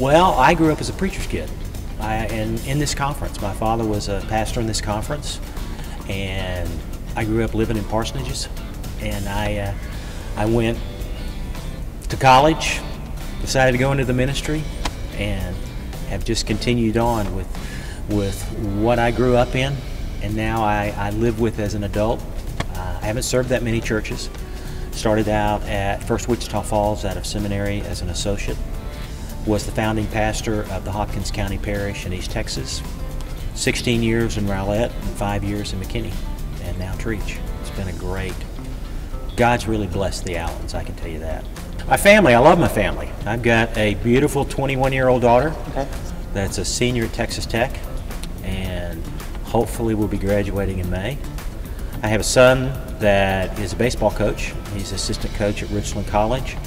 Well, I grew up as a preacher's kid. And in this conference, my father was a pastor in this conference, and I grew up living in parsonages. And I went to college, decided to go into the ministry, and have just continued on with what I grew up in, and now I live with as an adult. I haven't served that many churches. Started out at First Wichita Falls out of seminary as an associate. Was the founding pastor of the Hopkins County Parish in East Texas. 16 years in Rowlett and 5 years in McKinney, and now Trietsch. It's been a great, God's really blessed the Allens, I can tell you that. My family, I love my family. I've got a beautiful 21-year-old daughter that's a senior at Texas Tech, and hopefully will be graduating in May. I have a son that is a baseball coach. He's assistant coach at Richland College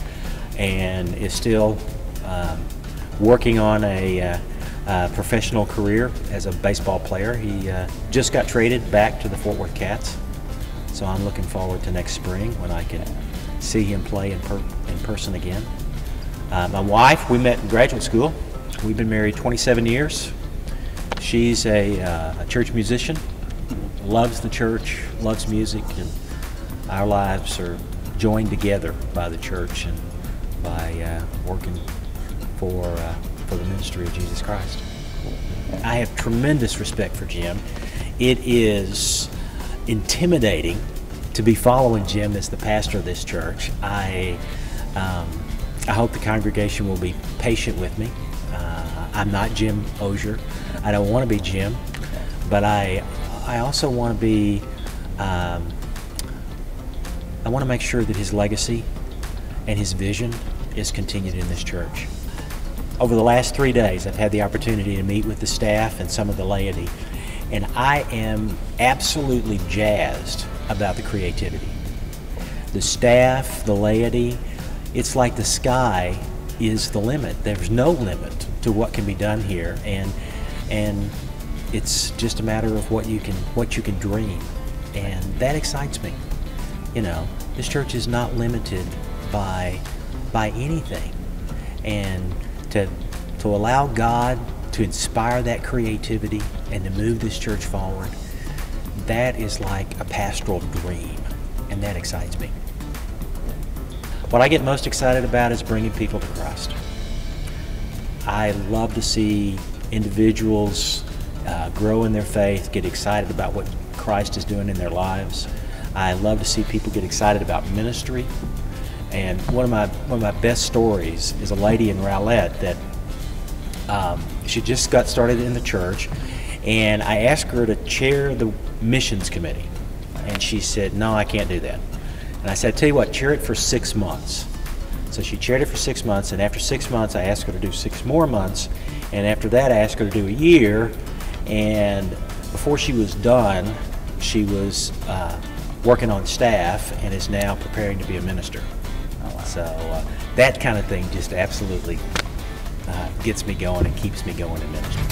and is still working on a professional career as a baseball player. He just got traded back to the Fort Worth Cats, so I'm looking forward to next spring when I can see him play in person again. My wife, we met in graduate school. We've been married 27 years. She's a church musician, loves the church, loves music, and our lives are joined together by the church and by working for the ministry of Jesus Christ. I have tremendous respect for Jim. It is intimidating to be following Jim as the pastor of this church. I hope the congregation will be patient with me. I'm not Jim Osier. I don't want to be Jim, but I also want to be, I want to make sure that his legacy and his vision is continued in this church. Over the last 3 days, I've had the opportunity to meet with the staff and some of the laity, and I am absolutely jazzed about the creativity. The staff, the laity, it's like the sky is the limit. There's no limit to what can be done here, and it's just a matter of what you can dream, and that excites me. You know, this church is not limited by anything, and to allow God to inspire that creativity and to move this church forward, that is like a pastoral dream, and that excites me. What I get most excited about is bringing people to Christ. I love to see individuals grow in their faith, get excited about what Christ is doing in their lives. I love to see people get excited about ministry. And one of my best stories is a lady in Rowlett that she just got started in the church, and I asked her to chair the missions committee, and she said, "No, I can't do that." And I said, "Tell you what, chair it for 6 months." So she chaired it for 6 months, and after 6 months, I asked her to do 6 more months, and after that, I asked her to do a year. And before she was done, she was working on staff and is now preparing to be a minister. So that kind of thing just absolutely gets me going and keeps me going in ministry.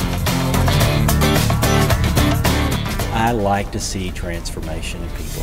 I like to see transformation in people.